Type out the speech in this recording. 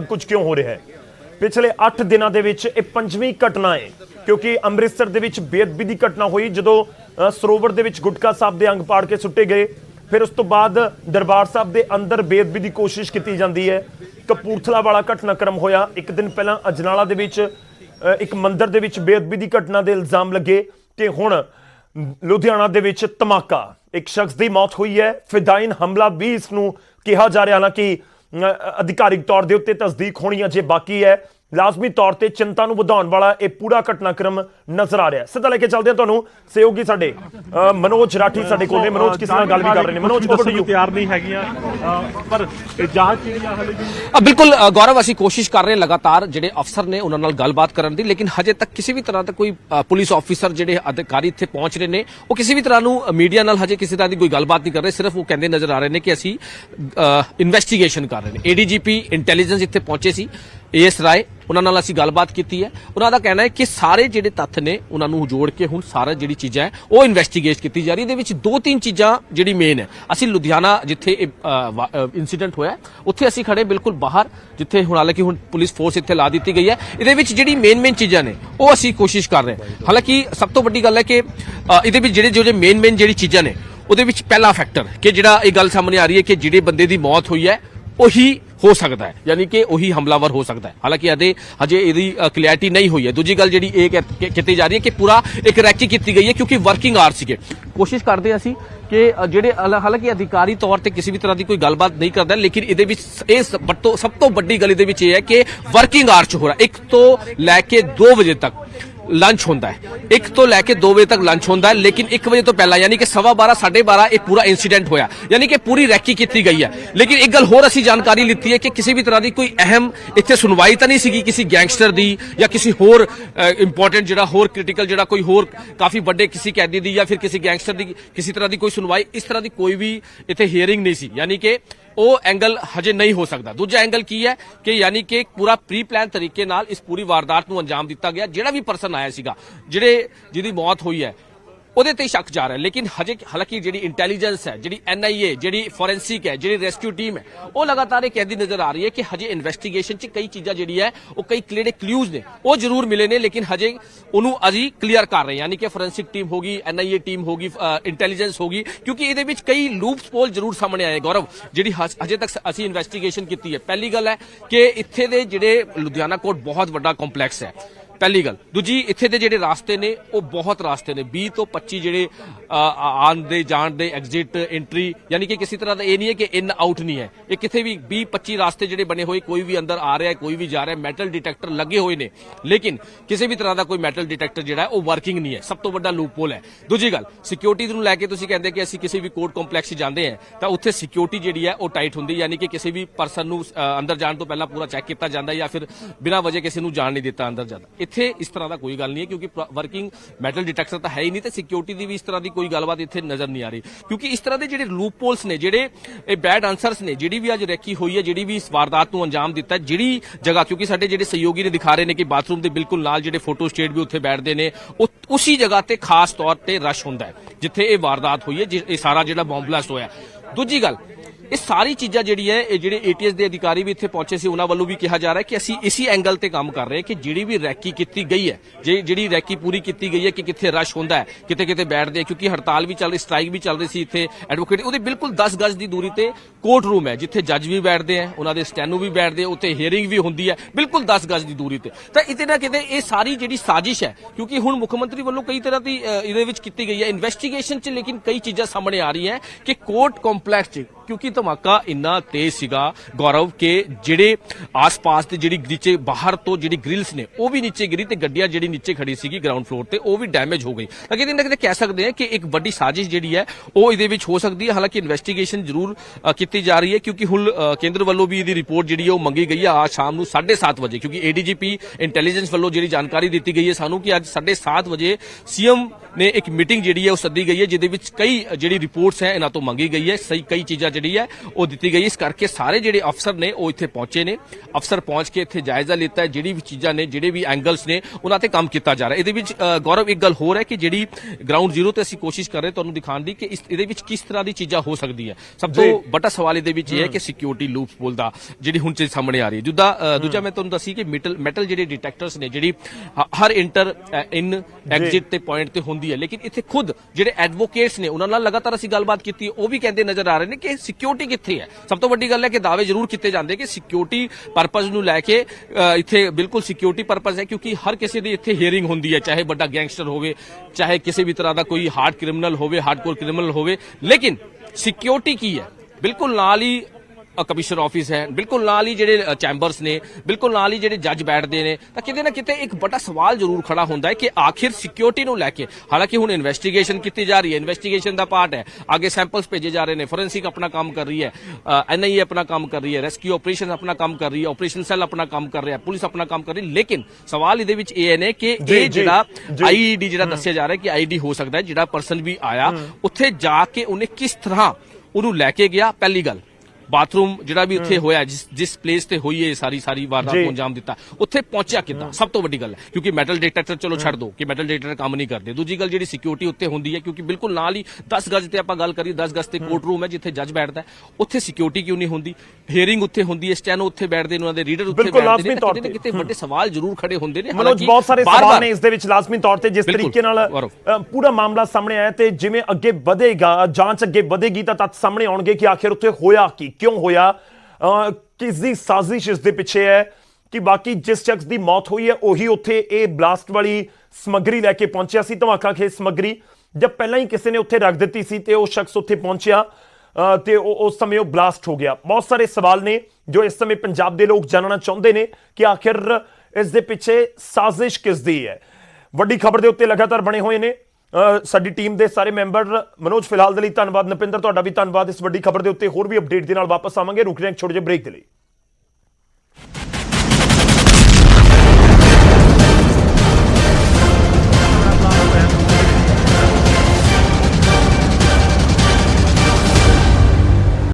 कुछ क्यों हो रहा है। पिछले 8 दिनों के विच ये 5वीं घटना है, क्योंकि अमृतसर दे विच बेअदबी की घटना हुई जदों सरोवर दे विच गुटका साहब के अंग पाड़ के सुट्टे गए। फिर उस तो बाद दरबार साहब के अंदर बेअदबी की कोशिश की जाती है। कपूरथला वाला घटनाक्रम होया एक दिन पहला अजनाला दे विच एक मंदिर दे विच बेअदबी की घटना के इल्जाम लगे कि हुण लुधियाना दे विच धमाका, एक शख्स की मौत हुई है। फिदाइन हमला भी इसनूं कहा जा रहा, हालांकि अधिकारिक तौर के उत्ते तस्दीक होनी अजे बाकी है। लाजमी तौर पर चिंता नूं वधाउण वाला यह पूरा घटनाक्रम नजर आ रहा है। सीधा लेके चलते हैं तुहानूं सहयोगी साडे मनोज राठी साडे कोल ने। मनोज किस नाल गल भी कर रहे हैं। मनोज तैयार नहीं हैगियां पर जांच बिल्कुल गौरव असीं कोशिश कर रहे हैं लगातार जिहड़े अफसर ने उन्हां नाल गलबात करन दी, लेकिन हजे तक किसी भी तरह का कोई पुलिस ऑफिसर जिहड़े अधिकारी इत्थे पहुंच रहे ने वो किसी भी तरह नूं मीडिया नाल हजे किसी तरह की कोई गलबात नहीं कर रहे। सिर्फ वो कहंदे नजर आ रहे हैं कि असीं इन्वेस्टिगेशन कर रहे हैं। एडीजीपी इंटैलीजेंस इत्थे पहुंचे सी, एएस राय उन्हां नाल असीं गलबात कीती है। उन्हां दा कहना है कि सारे जिहड़े तत्थ ने उन्हां नूं जोड़ के हुण सारा जिहड़ी चीज़ां है वो इन्वेस्टिगेट की जा रही है। इहदे विच 2-3 चीज़ां जिहड़ी मेन है। असीं लुधियाना जिथे इंसीडेंट होया उत्थे असीं खड़े बिल्कुल बाहर, जिथे हुण हालांकि हुण पुलिस फोर्स इत्थे ला दी गई है। इहदे विच जिहड़ी मेन चीज़ां ने वो असीं कोशिश कर रहे हैं। हालांकि सब तो वड्डी गल है कि इहदे विच जिहड़े मेन जिहड़ी चीज़ां ने उहदे विच पहला फैक्टर कि जिहड़ा ये गल सामने आ रही है कि जिहड़े बंदे की मौत हुई है वही हो सकता है, यानी कि वही हमलावर हो सकता है। हालांकि हजे यदि क्लैरिटी नहीं हुई है। दूजी गल जिहड़ी की जा रही है कि पूरा एक रैकी की गई है, क्योंकि वर्किंग आवर सीगे। कोशिश करते असीं कि जिहड़े हालांकि अधिकारी तौर पर किसी भी तरह की कोई गलबात नहीं करता, लेकिन इहदे विच सब तो वड्डी गल इहदे विच है कि वर्किंग आवर च हो रहा 1 तो लैके 2 बजे तक लंच होता है। 1 तो लैके 2 बजे तक लंच होता है, लेकिन 1 बजे तो पहला यानी कि 12:15 12:30 एक पूरा इंसीडेंट होया, यानी कि पूरी रैकी की गई है। लेकिन एक गल होर असीं जानकारी लीती है कि किसी भी तरह की कोई अहम इत्थे सुनवाई तो नहीं सी किसी गैंगस्टर दी या किसी होर इंपॉर्टेंट जिहड़ा होर क्रिटिकल जिहड़ा कोई होर काफी बड़े किसी कैदी दी या फिर किसी गैंगस्टर की किसी तरह की कोई सुनवाई, इस तरह की कोई भी इत्थे हियरिंग नहीं सी, यानी कि वो एंगल हजे नहीं हो सकता। दूजा एंगल की है कि यानी कि पूरा प्री प्लान तरीके नाल इस पूरी वारदात नूं अंजाम दिता गया। जिहड़ा भी परसन आया सीगा जिहदी मौत हुई है ਉਹਦੇ ਤੇ ਸ਼ੱਕ ਜਾ ਰਿਹਾ ਹੈ, लेकिन हजे हालांकि ਜਿਹੜੀ इंटैलीजेंस है, ਜਿਹੜੀ एनआईए, ਜਿਹੜੀ ਫੋਰੈਂਸਿਕ है, ਜਿਹੜੀ रेस्क्यू टीम है, वो लगातार ये कहती नजर आ रही है कि हजे इन्वेस्टिगेशन च कई चीज़ां ਜਿਹੜੀ है वो कई क्लियर क्लूज ने वो जरूर मिले ने, लेकिन हजे ਉਹਨੂੰ अजी क्लीयर कर रहे हैं। यानी कि फोरेंसिक टीम होगी, एनआईए टीम होगी, इंटैलीजेंस होगी, क्योंकि ਇਹਦੇ ਵਿੱਚ कई लूप्स पोल जरूर सामने आए। गौरव ਜਿਹੜੀ हजे तक असी इन्वेस्टिगेशन की है, पहली गल है कि इत्थे दे ਜਿਹੜੇ लुधियाना कोर्ट बहुत बड़ा कॉम्पलैक्स है, पहली गल। दूजी इत्थे दे जिहड़े रास्ते ने वो बहुत रास्ते ने 20 तो 25 जिहड़े आन दे जान दे एग्जिट एंट्री, यानी कि किसी तरह का ये नहीं है कि इन आउट नहीं है। ये किथे भी 20-25 रास्ते जिहड़े बने हुए, कोई भी अंदर आ रहा है कोई भी जा रहा है। मेटल डिटेक्टर लगे हुए ने, लेकिन किसी भी तरह का कोई मेटल डिटेक्टर जिहड़ा है वो वर्किंग नहीं है। सब तो बड़ा लूप होल है। दूजी गल सिक्योरिटी नूं लैके तुसीं कहंदे कि असीं किसी भी कोर्ट कॉम्पलैक्स जांदे हैं तो उत्थे सिक्योरिटी जिहड़ी है वो टाइट हुंदी, यानी कि किसी भी परसन नूं अंदर जाण तो पहला पूरा चैक किया जाता है या फिर बिना वजह किसी नूं जाण नहीं दिता अंदर जाता। इत्थे इस तरह का कोई गल नहीं है, क्योंकि वर्किंग मेटल डिटेक्टर तो है ही नहीं, तो सिक्योरिटी की भी इस तरह की कोई गलबात इत्थे नजर नहीं आ रही। क्योंकि इस तरह के जिहड़े लूप पोल्स ने, जिहड़े बैड आंसर्स ने, जिहड़ी भी अज रैकी हुई है, जिहड़ी भी इस वारदात नूं अंजाम दिता है, जिहड़ी जगह क्योंकि साडे जिहड़े सहयोगी ने दिखा रहे हैं कि बाथरूम के बिल्कुल नाल जिहड़े फोटो स्टेट भी उत्थे बैठते हैं, उसी जगह ते खास तौर पर रश होंदा है जिथे ये वारदात हुई है, ये सारा जिहड़ा बॉम्ब ब्लास्ट होया। दूजी गल ये सारी चीज़ां जिहड़ी है जिहड़े एटीएस के अधिकारी भी इत्थे पहुंचे सी, उन्हां वल्लों भी कहा जा रहा है कि असीं इसी एंगल ते काम कर रहे हैं कि जिहड़ी भी रैकी की गई है, जिहड़ी रैकी पूरी की गई है कि कित्थे रश होंदा है, किते किते बैठदे, क्योंकि हड़ताल भी चल रही, स्ट्राइक भी चल रही सी इत्थे एडवोकेट, उहदे बिल्कुल 10 गज की दूरी ते कोर्ट रूम है जिथे जज भी बैठते हैं, उन्हां दे स्टैनो भी बैठते हैं, उत्थे हियरिंग भी होंदी है बिल्कुल 10 गज की दूरी ते। तां किते ना किते ये सारी जिहड़ी साजिश है, क्योंकि हुण मुख्यमंत्री वल्लों कई तरह की इहदे विच कीती गई है इन्वेस्टिगेशन च, लेकिन कई चीज़ां सामने आ रही हैं कि कोर्ट कॉम्पलैक्स च क्योंकि धमाका इन्ना तेज सीगा गौरव के जिहड़े आस पास के जिहड़ी नीचे बाहर तो जिहड़ी ग्रिल्स ने वो भी नीचे गिरी, ते गड्डियां जिहड़ी नीचे खड़ी सीगी ग्राउंड फ्लोर ते वो भी डैमेज हो गई। लेकिन इन्हें कह सकते हैं कि एक बड़ी साजिश जिहड़ी है वो इहदे विच हो सकती है। हालांकि इन्वेस्टिगेशन जरूर की जा रही है, क्योंकि हुण केंद्र वल्लों भी इहदी रिपोर्ट जिहड़ी है वो मंगी गई है आज शाम नूं 7:30 बजे, क्योंकि एडीजीपी इंटैलीजेंस वल्लों जिहड़ी जानकारी दी गई है सानू कि आज 7:30 बजे सीएम ने एक मीटिंग जिहड़ी है वो सद्दी गई है, जिहदे विच कई जिहड़ी रिपोर्ट्स है इन्हां तो मंगी गई है, सही कई चीज़ां ਜਿਹੜੀ ਹੈ ਉਹ ਦਿੱਤੀ ਗਈ। ਇਸ ਕਰਕੇ ਸਾਰੇ ਜਿਹੜੇ ਅਫਸਰ ਨੇ ਉਹ ਇੱਥੇ ਪਹੁੰਚੇ ਨੇ। ਅਫਸਰ ਪਹੁੰਚ ਕੇ ਇੱਥੇ ਜਾਇਜ਼ਾ ਲਿੱਤਾ ਹੈ, ਜਿਹੜੀ ਵੀ ਚੀਜ਼ਾਂ ਨੇ, ਜਿਹੜੇ ਵੀ ਐਂਗਲਸ ਨੇ, ਉਹਨਾਂ ਤੇ ਕੰਮ ਕੀਤਾ ਜਾ ਰਿਹਾ। ਇਹਦੇ ਵਿੱਚ ਗੌਰਵ ਇੱਕ ਗੱਲ ਹੋਰ ਹੈ ਕਿ ਜਿਹੜੀ ਗਰਾਊਂਡ ਜ਼ੀਰੋ ਤੇ ਅਸੀਂ ਕੋਸ਼ਿਸ਼ ਕਰ ਰਹੇ ਤੁਹਾਨੂੰ ਦਿਖਾਉਣ ਦੀ ਕਿ ਇਹਦੇ ਵਿੱਚ ਕਿਸ ਤਰ੍ਹਾਂ ਦੀ ਚੀਜ਼ਾਂ ਹੋ ਸਕਦੀ ਹੈ। ਸਭ ਤੋਂ ਵੱਡਾ ਸਵਾਲ ਇਹਦੇ ਵਿੱਚ ਇਹ ਹੈ ਕਿ ਸਿਕਿਉਰਿਟੀ ਲੂਪਸ ਬੋਲਦਾ ਜਿਹੜੀ ਹੁਣ ਚੀਜ਼ ਸਾਹਮਣੇ ਆ ਰਹੀ ਹੈ। ਦੂਜਾ ਮੈਂ ਤੁਹਾਨੂੰ ਦੱਸੀ ਕਿ ਮੈਟਲ ਜਿਹੜੇ ਡਿਟੈਕਟਰਸ ਨੇ, ਜਿਹੜੀ ਹਰ ਇੰਟਰ ਇਨ ਐਗਜ਼ਿਟ ਤੇ ਪੁਆਇੰਟ ਤੇ ਹੁੰਦੀ ਹੈ, ਲੇਕਿਨ ਇੱਥੇ ਖੁਦ ਜਿਹੜੇ ਐਡਵੋਕੇਟਸ ਨੇ ਉਹਨਾਂ ਨਾਲ ਲਗਾਤਾਰ ਅਸੀਂ ਗੱਲਬਾਤ ਕੀਤੀ, ਉਹ ਵੀ ਕਹਿੰਦੇ ਨਜ਼ਰ ਆ ਰਹੇ ਨੇ ਕਿ ਸਿਕਿਉਰਿਟੀ ਕਿੱਥੇ ਹੈ। ਸਭ ਤੋਂ ਵੱਡੀ ਗੱਲ ਹੈ ਕਿ ਦਾਅਵੇ ਜ਼ਰੂਰ ਕੀਤੇ ਜਾਂਦੇ ਕਿ ਸਿਕਿਉਰਿਟੀ ਪਰਪਸ ਨੂੰ ਲੈ ਕੇ ਇੱਥੇ ਬਿਲਕੁਲ ਸਿਕਿਉਰਿਟੀ ਪਰਪਸ ਹੈ, ਕਿਉਂਕਿ ਹਰ ਕਿਸੇ ਦੀ ਇੱਥੇ ਹੀਅਰਿੰਗ ਹੁੰਦੀ ਹੈ, ਚਾਹੇ ਵੱਡਾ ਗੈਂਗਸਟਰ ਹੋਵੇ, ਚਾਹੇ ਕਿਸੇ ਵੀ ਤਰ੍ਹਾਂ ਦਾ ਕੋਈ ਹਾਰਡ ਕ੍ਰਿਮੀਨਲ ਹੋਵੇ, ਹਾਰਡਕੋਰ ਕ੍ਰਿਮੀਨਲ ਹੋਵੇ, ਲੇਕਿਨ ਸਿਕਿਉਰਿਟੀ ਕੀ ਹੈ? ਬਿਲਕੁਲ ਨਾਲ ਹੀ ਕਮਿਸ਼ਨਰ ਆਫਿਸ ਹੈ, ਬਿਲਕੁਲ ਨਾਲ ਹੀ ਜਿਹੜੇ ਚੈਂਬਰਸ ਨੇ, ਬਿਲਕੁਲ ਨਾਲ ਹੀ ਜਿਹੜੇ ਜੱਜ ਬੈਠਦੇ ਨੇ। ਤਾਂ ਕਿਤੇ ਨਾ ਕਿਤੇ ਇੱਕ ਵੱਡਾ ਸਵਾਲ ਜ਼ਰੂਰ ਖੜਾ ਹੁੰਦਾ ਹੈ ਕਿ ਆਖਿਰ ਸਿਕਿਉਰਿਟੀ ਨੂੰ ਲੈ ਕੇ, ਹਾਲਾਂਕਿ ਹੁਣ ਇਨਵੈਸਟੀਗੇਸ਼ਨ ਕੀਤੀ ਜਾ ਰਹੀ ਹੈ, ਇਨਵੈਸਟੀਗੇਸ਼ਨ ਦਾ ਪਾਰਟ ਹੈ, ਅੱਗੇ ਸੈਂਪਲਸ ਭੇਜੇ ਜਾ ਰਹੇ ਨੇ, ਫੋਰੈਂਸਿਕ ਆਪਣਾ ਕੰਮ ਕਰ ਰਹੀ ਹੈ, NIA ਆਪਣਾ ਕੰਮ ਕਰ ਰਹੀ ਹੈ, ਰੈਸਕਿਊ ਆਪਰੇਸ਼ਨ ਆਪਣਾ ਕੰਮ ਕਰ ਰਹੀ ਹੈ, ਆਪਰੇਸ਼ਨ ਸੈੱਲ ਆਪਣਾ ਕੰਮ ਕਰ ਰਿਹਾ, ਪੁਲਿਸ ਆਪਣਾ ਕੰਮ ਕਰ ਰਹੀ। ਲੇਕਿਨ ਸਵਾਲ ਇਹਦੇ ਵਿੱਚ ਇਹ ਨੇ ਕਿ ਇਹ ਜਿਹੜਾ IED ਜਿਹੜਾ ਦੱਸਿਆ ਜਾ ਰਿਹਾ ਕਿ IED ਹੋ ਸਕਦਾ ਹੈ, ਜਿਹੜਾ ਪਰਸਨ ਵੀ ਆਇਆ ਉੱਥੇ ਜਾ ਕੇ ਉਹਨੇ ਕਿਸ ਤਰ੍ਹਾਂ ਉਹਨੂੰ ਲੈ ਕੇ ਗਿਆ। ਪਹਿਲੀ ਗੱਲ, ਬਾਥਰੂਮ ਜਿਹੜਾ ਵੀ ਉੱਥੇ ਹੋਇਆ, ਜਿਸ ਪਲੇਸ ਤੇ ਹੋਈ ਹੈ ਸਾਰੀ ਵਾਰਦਾਤ ਨੂੰ ਅੰਜਾਮ ਦਿੱਤਾ, ਉੱਥੇ ਪਹੁੰਚਿਆ ਕਿੱਦਾਂ, ਸਭ ਤੋਂ ਵੱਡੀ ਗੱਲ ਹੈ। ਕਿਉਂਕਿ ਮੈਟਲ ਡਿਟੈਕਟਰ ਚਲੋ ਛੱਡ ਦੋ ਕਿ ਮੈਟਲ ਡਿਟੈਕਟਰ ਕੰਮ ਨਹੀਂ ਕਰਦੇ। ਦੂਜੀ ਗੱਲ, ਜਿਹੜੀ ਸਿਕਿਉਰਿਟੀ ਉੱਥੇ ਹੁੰਦੀ ਹੈ, ਕਿਉਂਕਿ ਬਿਲਕੁਲ ਨਾਲ ਹੀ 10 ਗਜ਼ ਤੇ ਆਪਾਂ ਗੱਲ ਕਰੀਏ, 10 ਗਜ਼ ਤੇ ਕੋਰਟ ਰੂਮ ਹੈ ਜਿੱਥੇ ਜੱਜ ਬੈਠਦਾ ਹੈ, ਉੱਥੇ ਸਿਕਿਉਰਿਟੀ ਕਿਉਂ ਨਹੀਂ ਹੁੰਦੀ? ਹੀਅਰਿੰਗ ਉੱਥੇ ਹੁੰਦੀ ਹੈ, ਸਟੈਨੋ ਉੱਥੇ ਬੈਠਦੇ ਨੇ, ਉਹਨਾਂ ਦੇ ਰੀਡਰ ਉੱਥੇ ਬੈਠਦੇ ਨੇ, ਕਿਤੇ ਵੱਡੇ ਸਵਾਲ ਜ਼ਰੂਰ ਖੜੇ ਹੁੰਦੇ ਨੇ। ਮਨੋਜ, ਬਹੁਤ ਸਾਰੇ ਸਵਾਲ ਨੇ ਇਸ ਦੇ ਵਿੱਚ ਲਾਜ਼ਮੀ ਤੌਰ ਤੇ। ਜਿਸ ਤਰੀਕੇ ਨਾਲ ਪੂਰਾ ਮਾਮਲਾ ਸਾਹਮਣੇ ਆਇਆ ਤੇ ਜਿਵੇਂ ਅੱਗੇ ਵਧੇਗਾ, ਜਾਂਚ ਅੱਗੇ ਵਧੇਗੀ ਤਾਂ ਤੱਥ ਸਾਹਮਣੇ ਆਉਣਗੇ ਕਿ ਆਖਿਰ ਉੱਥੇ ਹੋਇਆ ਕੀ, ਕਿਉਂ ਹੋਇਆ, ਕਿਸ ਦੀ ਸਾਜ਼ਿਸ਼ ਇਸ ਦੇ ਪਿੱਛੇ ਹੈ, ਕਿ ਬਾਕੀ ਜਿਸ ਸ਼ਖਸ ਦੀ ਮੌਤ ਹੋਈ ਹੈ ਉਹੀ ਉੱਥੇ ਇਹ ਬਲਾਸਟ ਵਾਲੀ ਸਮੱਗਰੀ ਲੈ ਕੇ ਪਹੁੰਚਿਆ ਸੀ, ਧਮਾਕਾ ਖੇਜ ਸਮੱਗਰੀ। ਜਦ ਪਹਿਲਾਂ ਹੀ ਕਿਸੇ ਨੇ ਉੱਥੇ ਰੱਖ ਦਿੱਤੀ ਸੀ ਤੇ ਉਹ ਸ਼ਖਸ ਉੱਥੇ ਪਹੁੰਚਿਆ ਤੇ ਉਸ ਸਮੇਂ ਉਹ ਬਲਾਸਟ ਹੋ ਗਿਆ। ਬਹੁਤ ਸਾਰੇ ਸਵਾਲ ਨੇ ਜੋ ਇਸ ਸਮੇਂ ਪੰਜਾਬ ਦੇ ਲੋਕ ਜਾਣਨਾ ਚਾਹੁੰਦੇ ਨੇ ਕਿ ਆਖਿਰ ਇਸ ਦੇ ਪਿੱਛੇ ਸਾਜ਼ਿਸ਼ ਕਿਸ ਦੀ ਹੈ। ਵੱਡੀ ਖਬਰ ਦੇ ਉੱਤੇ ਲਗਾਤਾਰ ਬਣੇ ਹੋਏ ਨੇ ਸਾਡੀ ਟੀਮ ਦੇ ਸਾਰੇ ਮੈਂਬਰ। ਮਨੋਜ, ਫਿਲਹਾਲ ਦੇ ਲਈ ਧੰਨਵਾਦ। ਨਪਿੰਦਰ, ਤੁਹਾਡਾ ਵੀ ਧੰਨਵਾਦ। ਇਸ ਵੱਡੀ ਖਬਰ ਦੇ ਉੱਤੇ ਹੋਰ ਵੀ ਅਪਡੇਟ ਦੇ ਨਾਲ ਵਾਪਸ ਆਵਾਂਗੇ। ਰੁਕ ਰਹੇ ਹਾਂ ਛੋਟੇ ਜਿਹੇ ਬ੍ਰੇਕ ਦੇ ਲਈ।